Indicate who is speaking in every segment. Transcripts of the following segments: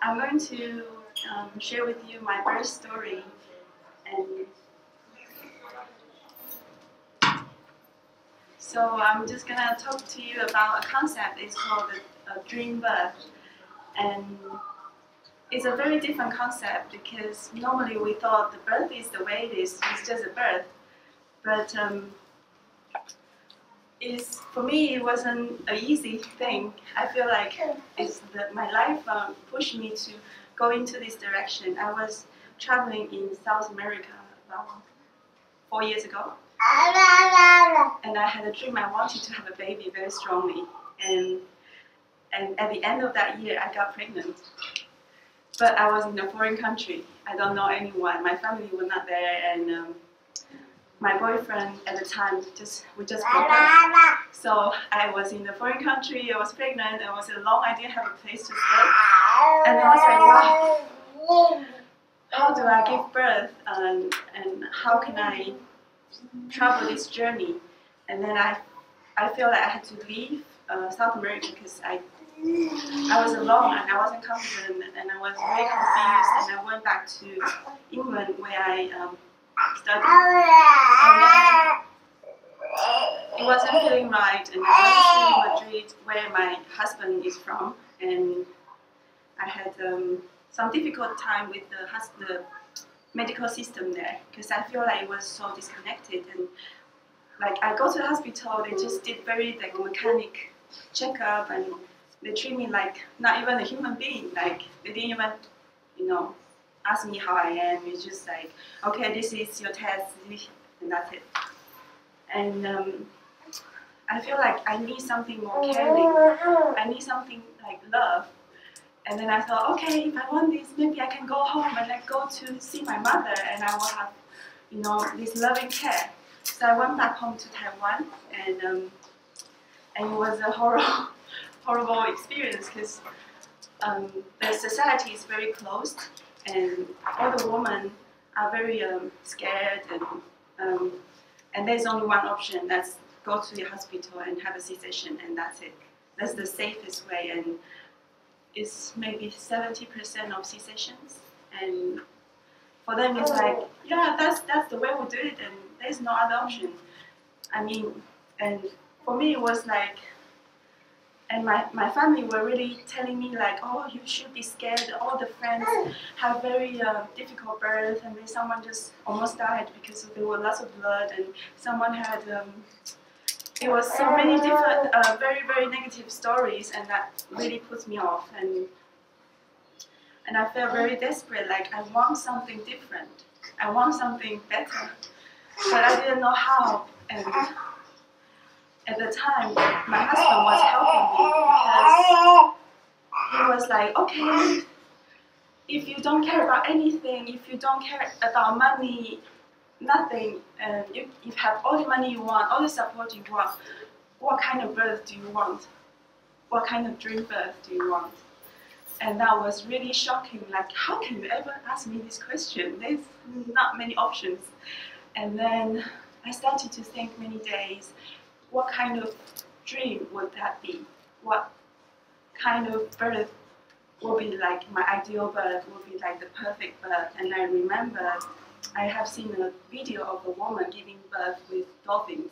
Speaker 1: I'm going to share with you my birth story. And so I'm just going to talk to you about a concept. It's called a dream birth. And it's a very different concept because normally we thought the birth is the way it is. It's just a birth. But for me, it wasn't an easy thing. I feel like my life pushed me to go into this direction. I was traveling in South America about 4 years ago. And I had a dream I wanted to have a baby very strongly. And at the end of that year, I got pregnant. But I was in a foreign country. I don't know anyone. My family was not there. And my boyfriend at the time, we just broke up. So I was in a foreign country, I was pregnant, I was alone, I didn't have a place to stay. And I was like, wow, how do I give birth and how can I travel this journey? And then I feel like I had to leave South America because I was alone and I wasn't confident and I was very confused, and I went back to England where I studied. And then it wasn't feeling right, and I went to Madrid where my husband is from, and I had some difficult time with the medical system there because I feel like it was so disconnected. And like I go to the hospital, they just did very like mechanic checkup, and they treat me like not even a human being. Like they didn't even, ask me how I am. It's just like, okay, this is your test, and that's it. And I feel like I need something more caring. I need something like love. And then I thought, okay, if I want this, maybe I can go home and like go to see my mother, and I will have, this loving care. So I went back home to Taiwan, and it was a horrible experience because the society is very closed. And all the women are very scared, and there's only one option, that's go to the hospital and have a C-section, and that's it. That's the safest way, and it's maybe 70% of C-sections. And for them it's like, yeah, that's the way we do it, and there's no other option. I mean, and for me it was like, and my family were really telling me like, oh, you should be scared. All the friends have very difficult birth, and then someone just almost died because there were lots of blood, and someone had, it was so many different, very, very negative stories, and that really puts me off. And I felt very desperate, like I want something different. I want something better, but I didn't know how. And at the time, my husband was helping me because he was like, okay, if you don't care about anything, if you don't care about money, nothing, and you have all the money you want, all the support you want, what kind of birth do you want? What kind of dream birth do you want? And that was really shocking. Like, how can you ever ask me this question? There's not many options. And then I started to think many days, what kind of dream would that be? What kind of birth will be like my ideal birth, will be like the perfect birth? And I remember I have seen a video of a woman giving birth with dolphins.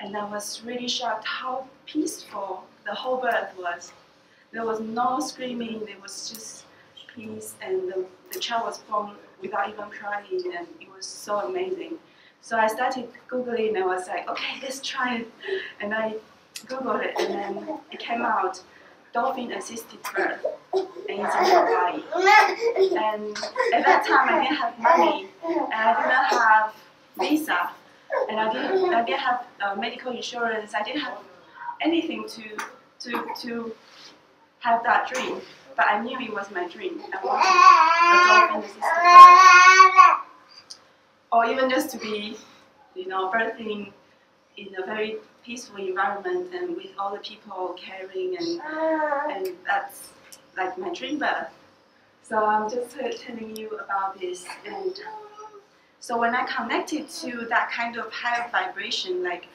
Speaker 1: And I was really shocked how peaceful the whole birth was. There was no screaming, there was just peace, and the child was born without even crying, and it was so amazing. So I started Googling, and I was like, okay, let's try it. And I Googled it, and then it came out, Dolphin-assisted birth, and it's in Hawaii. And at that time, I didn't have money, and I didn't have visa, and I didn't have medical insurance. I didn't have anything to have that dream, but I knew it was my dream. I wanted a dolphin-assisted birth. Or even just to be, birthing in a very peaceful environment and with all the people caring, and that's like my dream birth. So I'm just telling you about this. And so when I connected to that kind of higher vibration, like,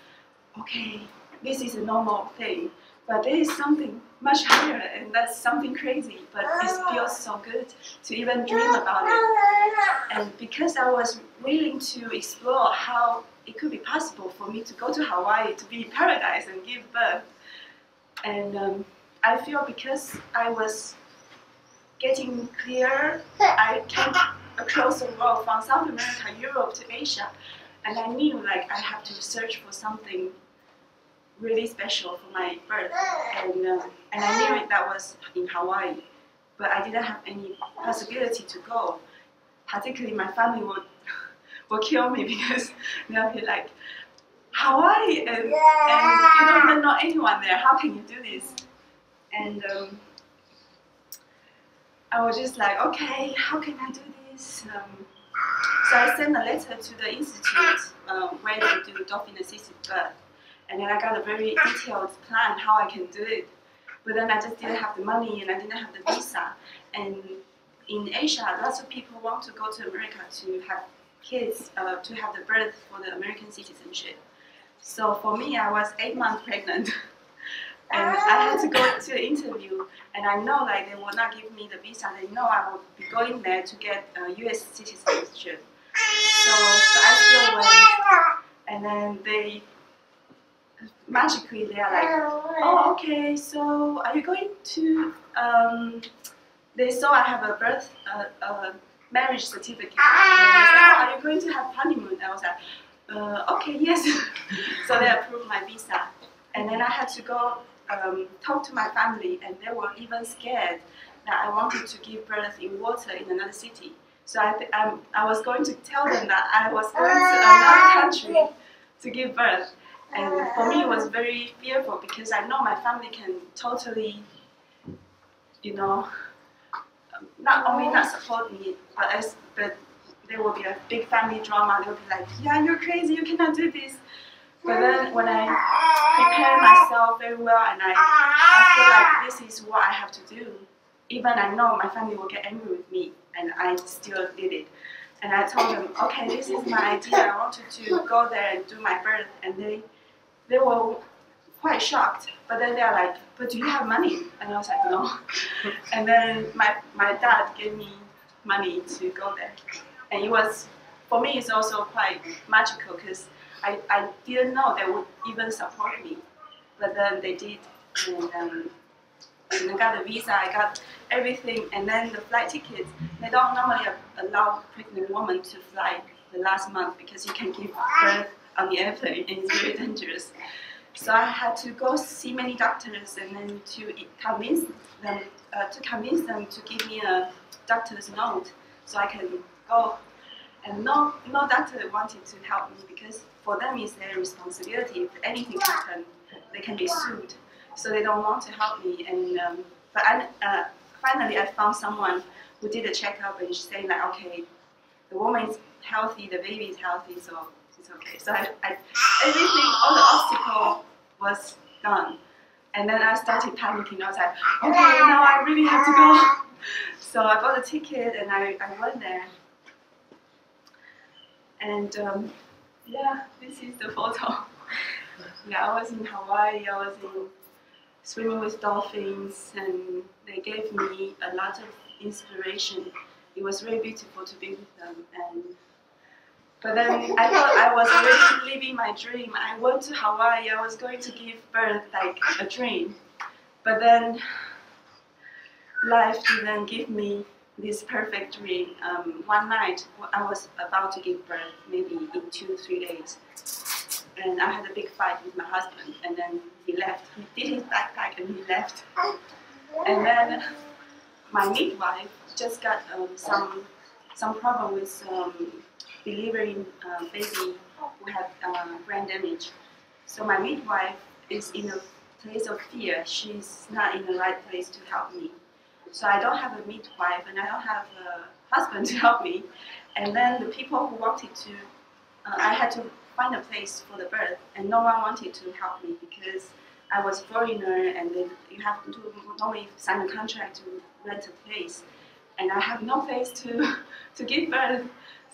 Speaker 1: okay, this is a normal thing. But there is something much higher, and that's something crazy, but it feels so good to even dream about it. And because I was willing to explore how it could be possible for me to go to Hawaii, to be in paradise and give birth, and I feel because I was getting clearer, I came across the world from South America, Europe to Asia, and I knew like I have to search for something really special for my birth, and I knew it that was in Hawaii, but I didn't have any possibility to go. Particularly, my family will kill me because they'll be like, Hawaii, and you don't even know anyone there. How can you do this? And I was just like, okay, how can I do this? So I sent a letter to the institute where they do dolphin-assisted birth. And then I got a very detailed plan how I can do it. But then I just didn't have the money and I didn't have the visa. And in Asia, lots of people want to go to America to have kids, to have the birth for the American citizenship. So for me, I was 8 months pregnant. And I had to go to the interview. And I know like they will not give me the visa. They know I will be going there to get US citizenship. So I still went. And then they magically they are like, oh, okay, so are you going to, they saw I have a birth, marriage certificate, and they said, oh, are you going to have honeymoon? I was like, okay, yes. So they approved my visa, and then I had to go talk to my family, and they were even scared that I wanted to give birth in water in another city. So I was going to tell them that I was going to another country to give birth. And for me, it was very fearful because I know my family can totally, you know, not only not support me, but there will be a big family drama. They will be like, yeah, you're crazy, you cannot do this. But then when I prepare myself very well and I feel like this is what I have to do, even I know my family will get angry with me, and I still did it. And I told them, okay, this is my idea. I wanted to go there and do my birth, and they were quite shocked, but then they're like, but do you have money? And I was like, no. And then my dad gave me money to go there. And it was, for me, it's also quite magical because I didn't know they would even support me. But then they did. And I got a visa, I got everything, and then the flight tickets. They don't normally allow pregnant women to fly the last month because you can give birth on the airplane, and it's very dangerous. So I had to go see many doctors, and then to convince them to give me a doctor's note so I can go. And no doctor wanted to help me because for them it's their responsibility. If anything happens, they can be sued. So they don't want to help me. And finally I found someone who did a checkup, and she said like, okay, the woman is healthy, the baby is healthy, so it's okay. So everything, all the obstacle was done. And then I started panicking. I was like, okay, now I really have to go. So I bought a ticket and I went there. And yeah, this is the photo. Yeah, I was in Hawaii, I was swimming with dolphins, and they gave me a lot of inspiration. It was very beautiful to be with them. But then I thought I was already living my dream. I went to Hawaii, I was going to give birth like a dream. But then life didn't give me this perfect dream. One night I was about to give birth, maybe in 2-3 days. And I had a big fight with my husband, and then he left. He did his backpack and he left. And then my midwife just got some problem with delivering a baby who had brain damage. So my midwife is in a place of fear. She's not in the right place to help me. So I don't have a midwife and I don't have a husband to help me. And then the people who wanted to, I had to find a place for the birth, and no one wanted to help me because I was a foreigner, and then you have to normally sign a contract to rent a place. And I have no place to give birth.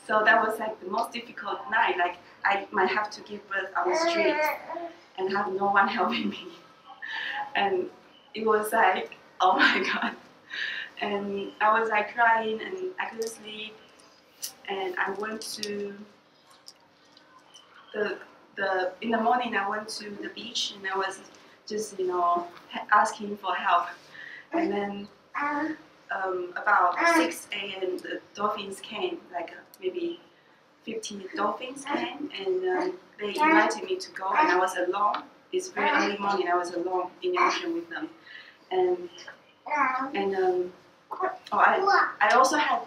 Speaker 1: So that was like the most difficult night. Like I might have to give birth on the street and have no one helping me. and it was like, oh my god. And I was like crying and I couldn't sleep, and I went to in the morning I went to the beach and I was just asking for help, and then about 6 a.m. the dolphins came, like maybe 50 dolphins came, and they invited me to go, and I was alone. It's very early morning. I was alone in the ocean with them, and I also had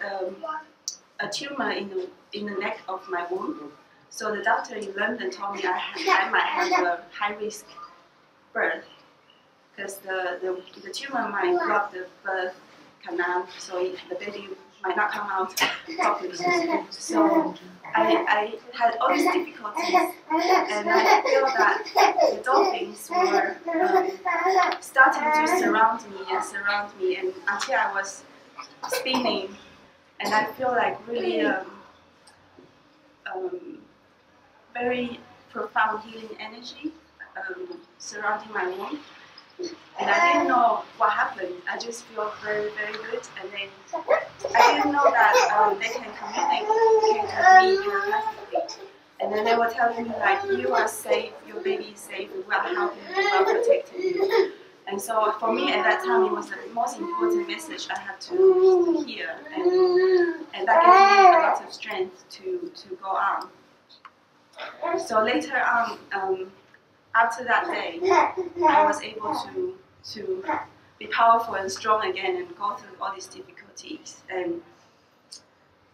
Speaker 1: a tumor in the neck of my womb. So the doctor in London told me I might have a high risk birth because the tumor might block the birth canal, so the baby might not come out properly. So I had all these difficulties, and I feel that the dolphins were starting to surround me, and until I was spinning, and I feel like really very profound healing energy surrounding my womb. And I didn't know what happened. I just feel very, very good. And then I didn't know that they can communicate with me telepathically. And then they were telling me like, you are safe, your baby is safe, we are helping you, we are protecting you. And so for me at that time, it was the most important message I had to hear. And that gave me a lot of strength to go on. So later on, after that day, I was able to be powerful and strong again and go through all these difficulties. And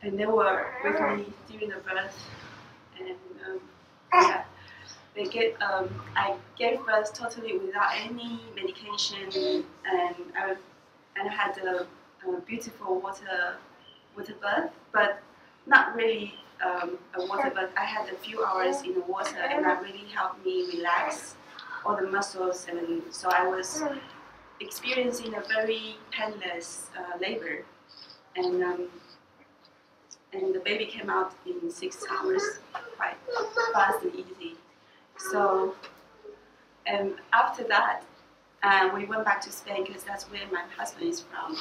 Speaker 1: they were with me during the birth. And yeah, I gave birth totally without any medication, and I had a beautiful water birth, but not really a water birth. I had a few hours in the water, and that really helped me relax all the muscles, and so I was experiencing a very painless labor, and the baby came out in 6 hours, quite fast and easy. So after that, we went back to Spain because that's where my husband is from,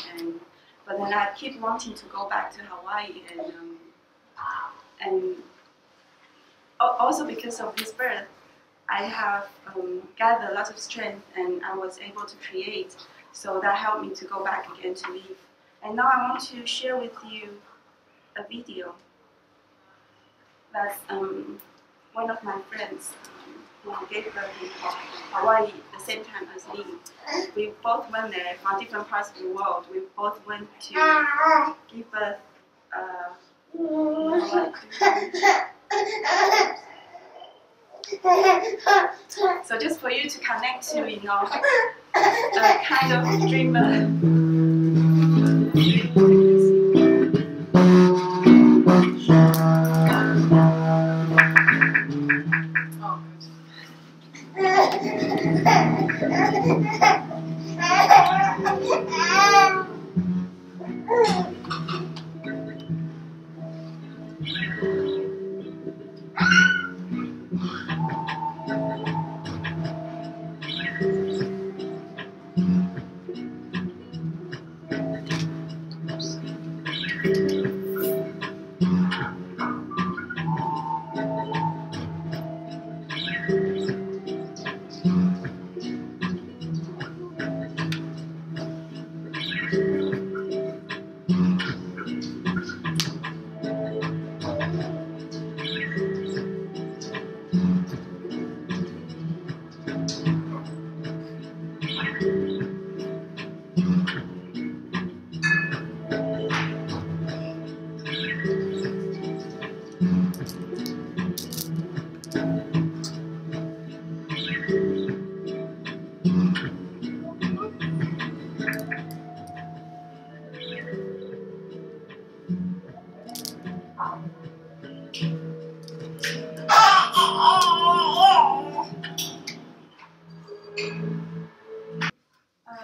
Speaker 1: but then I keep wanting to go back to Hawaii, and also because of this birth, I have gathered a lot of strength, and I was able to create. So that helped me to go back again to live. And now I want to share with you a video. That's one of my friends who gave birth in Hawaii at the same time as me. We both went there from different parts of the world. We both went to give birth. So just for you to connect to, a kind of dreamer.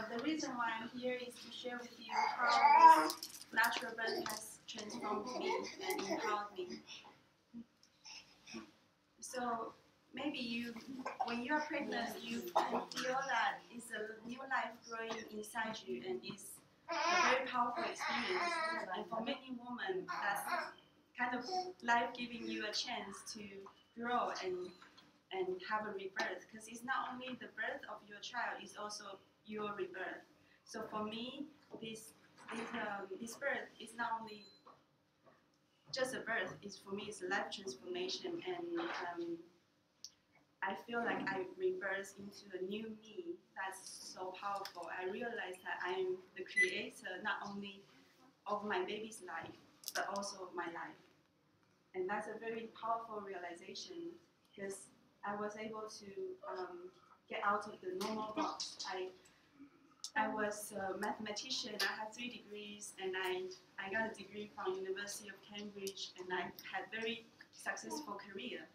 Speaker 1: The reason why I'm here is to share with you how this natural birth has transformed me and empowered me. So maybe when you're pregnant, you can feel that it's a growing inside you, and it's a very powerful experience. And for many women, that's kind of life giving you a chance to grow and have a rebirth, because it's not only the birth of your child, it's also your rebirth. So for me, this birth is not only just a birth, it's for me it's a life transformation, and I feel like I rebirth into a new me that's so powerful. I realize that I am the creator not only of my baby's life, but also of my life. And that's a very powerful realization, because I was able to get out of the normal box. I was a mathematician. I had 3 degrees, and I got a degree from University of Cambridge, and I had very successful career.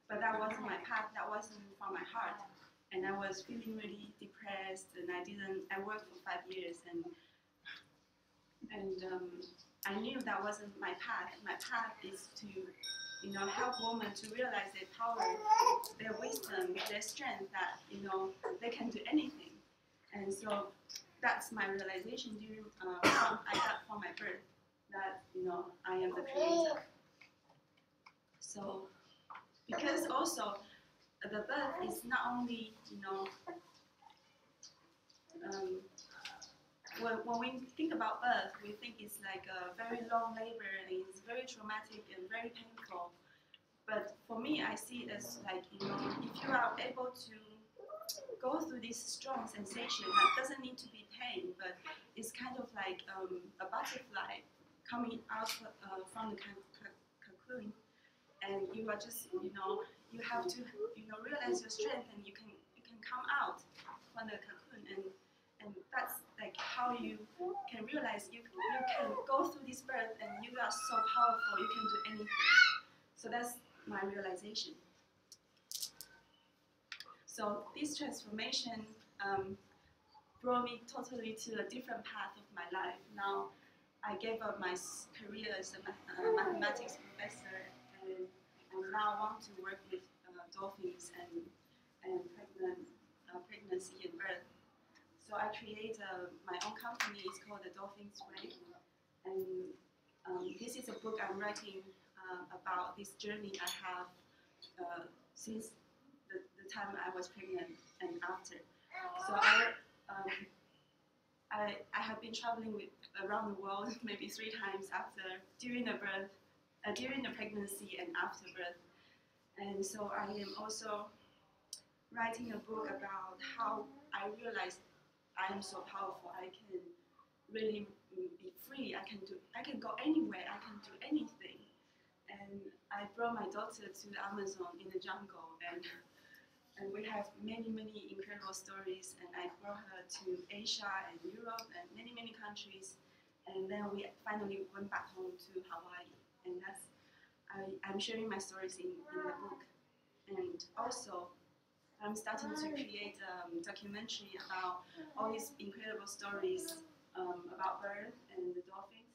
Speaker 1: But that wasn't my path. That wasn't from my heart, and I was feeling really depressed. And I worked for 5 years, and I knew that wasn't my path. My path is to, help women to realize their power, their wisdom, their strength. That they can do anything. And so that's my realization during I got from my birth, that I am the creator. So because also the birth is not only when we think about birth, we think it's like a very long labor and it's very traumatic and very painful. But for me, I see it as like if you are able to go through this strong sensation that doesn't need to be pain, but it's kind of like a butterfly coming out from the cocoon, and you are just you have to realize your strength, and you can come out from the cocoon, and that's like how you can realize you can go through this birth, and you are so powerful, you can do anything. So that's my realization. So this transformation brought me totally to a different path of my life. Now I gave up my career as a mathematics professor, and I now want to work with dolphins and pregnancy and birth. So I create my own company. It's called the Dolphins Way, and this is a book I'm writing about this journey I have since the time I was pregnant and after. So I have been traveling around the world maybe 3 times during the birth, during the pregnancy and after birth. And so I am also writing a book about how I realized I am so powerful. I can really be free. I can go anywhere. I can do anything. And I brought my daughter to the Amazon in the jungle, and we have many incredible stories. And I brought her to Asia and Europe and many countries. And then we finally went back home to Hawaii. And I'm sharing my stories in the book. And also, I'm starting to create a documentary about all these incredible stories about birth and the dolphins,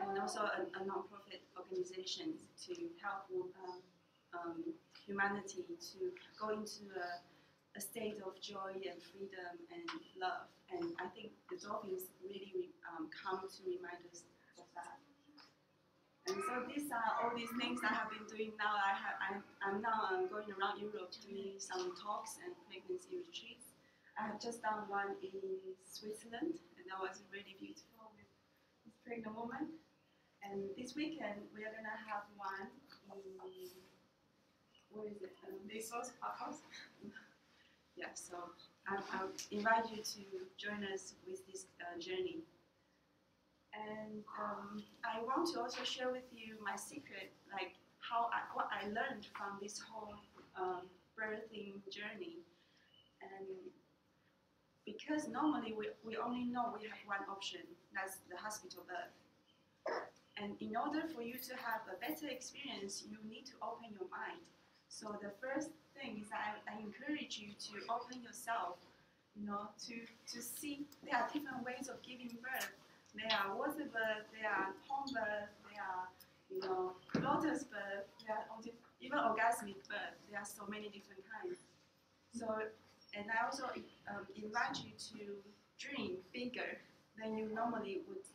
Speaker 1: and also a non-profit organization to help humanity to go into a state of joy and freedom and love. And I think the dolphins really come to remind us of that. And so these are all these things I have been doing now. I'm now going around Europe doing some talks and pregnancy retreats. I have just done one in Switzerland, and that was really beautiful with this pregnant woman. And this weekend we are going to have one in, where is it? Bezos House. Yeah, so I'll invite you to join us with this journey. And I want to also share with you my secret, like what I learned from this whole birthing journey. And because normally we only know we have one option, that's the hospital birth. And in order for you to have a better experience, you need to open your mind. So the first thing is I encourage you to open yourself, to see there are different ways of giving birth. There are water birth, there are home birth, there are, lotus birth, there are even orgasmic birth. There are so many different kinds. So And I also invite you to dream bigger than you normally would.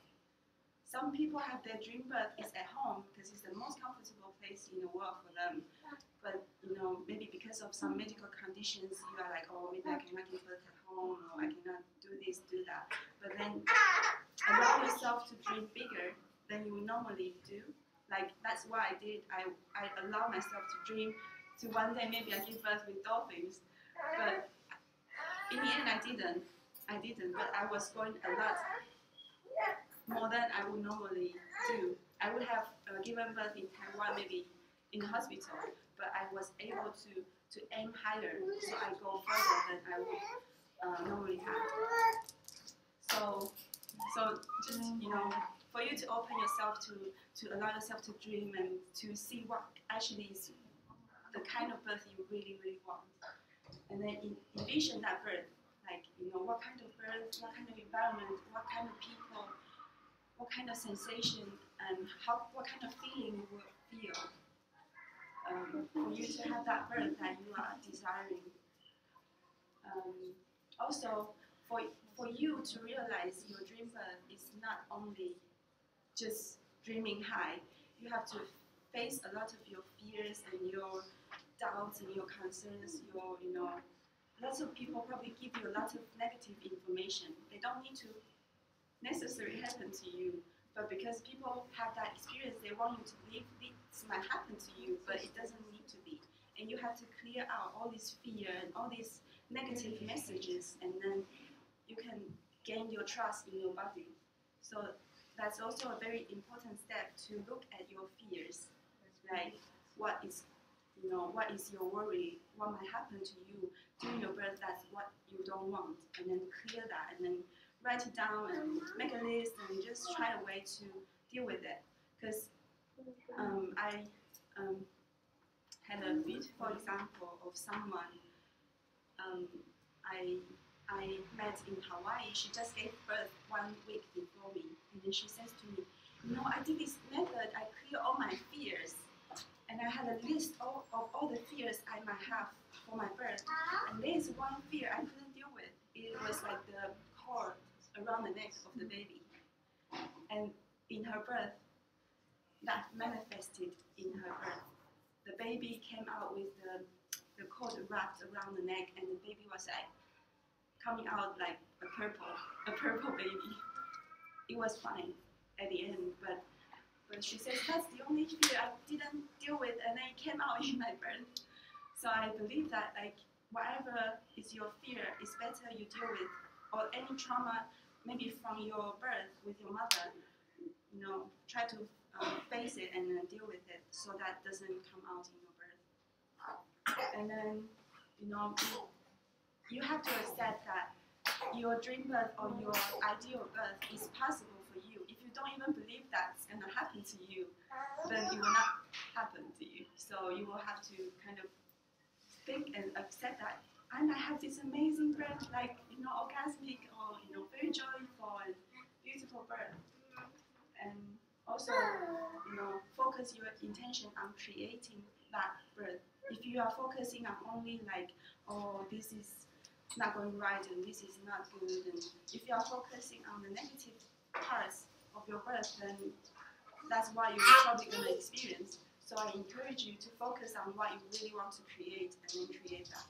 Speaker 1: Some people have their dream birth is at home because it's the most comfortable place in the world for them. But maybe because of some medical conditions, you are like, oh, maybe I cannot give birth at home, or I cannot do this, do that. But then allow yourself to dream bigger than you would normally do. Like that's what I did. I allow myself to dream to one day maybe I give birth with dolphins. But in the end, I didn't. But I was going a lot more than I would normally do. I would have given birth in Taiwan, maybe in the hospital, but I was able to aim higher, so I go further than I would normally have. So just for you to open yourself to allow yourself to dream and to see what actually is the kind of birth you really, really want, and then envision that birth, like what kind of birth, what kind of environment, what kind of people, what kind of sensation, and what kind of feeling you will feel for you to have that birth that you are desiring. Also, for you to realize your dream birth is not only just dreaming high. You have to face a lot of your fears and your doubts and your concerns. Lots of people probably give you a lot of negative information. They don't need to necessarily happen to you, but because people have that experience, they want you to believe this might happen to you, but it doesn't need to be. And you have to clear out all this fear and all these negative messages, and then you can gain your trust in your body. So that's also a very important step to look at your fears, like what is your worry, what might happen to you during your birth, that's what you don't want, and then clear that, and then write it down and make a list and just try a way to deal with it. Because I had a beautiful example of someone I met in Hawaii. She just gave birth 1 week before me, and then she says to me, I did this method, I clear all my fears, and I had a list of all the fears I might have for my birth, and there is one fear I couldn't deal with. It was like the cord around the neck of the baby, and in her birth, that manifested in her birth. The baby came out with the cord wrapped around the neck, and the baby was like coming out like a purple baby. It was fine at the end, but she says that's the only fear I didn't deal with, and then it came out in my birth. So I believe that whatever is your fear, it's better you deal with, or any trauma maybe from your birth with your mother. Try to face it and then deal with it, so that doesn't come out in your birth. And then you have to accept that your dream birth or your ideal birth is possible for you. If you don't even believe that's going to happen to you, then it will not happen to you. So you will have to kind of think and accept that I might have this amazing birth, like orgasmic or very joyful and beautiful birth. And also focus your intention on creating that birth. If you are focusing on only like, oh, this is not going right and this is not good, and if you are focusing on the negative parts of your birth, then that's what you're probably going to experience. So I encourage you to focus on what you really want to create, and then create that.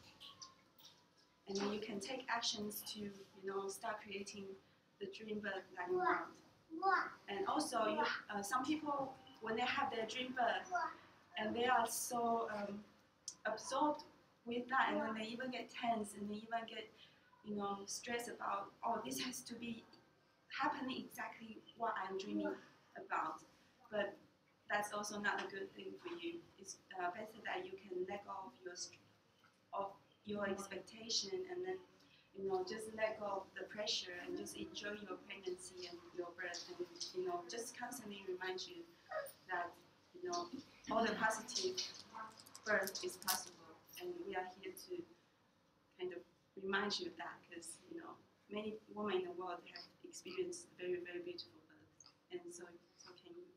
Speaker 1: And then you can take actions to start creating the dream birth that you want. And also, some people, when they have their dream birth, and they are so absorbed with that, and then they even get tense, and they even get stressed about, oh, this has to be happening exactly what I'm dreaming about. But that's also not a good thing for you. It's better that you can let go of your expectation, and then just let go of the pressure and just enjoy your pregnancy and your birth, and just constantly remind you that all the positive birth is possible, and we are here to kind of remind you of that, because many women in the world have experienced very, very beautiful births, and so can you.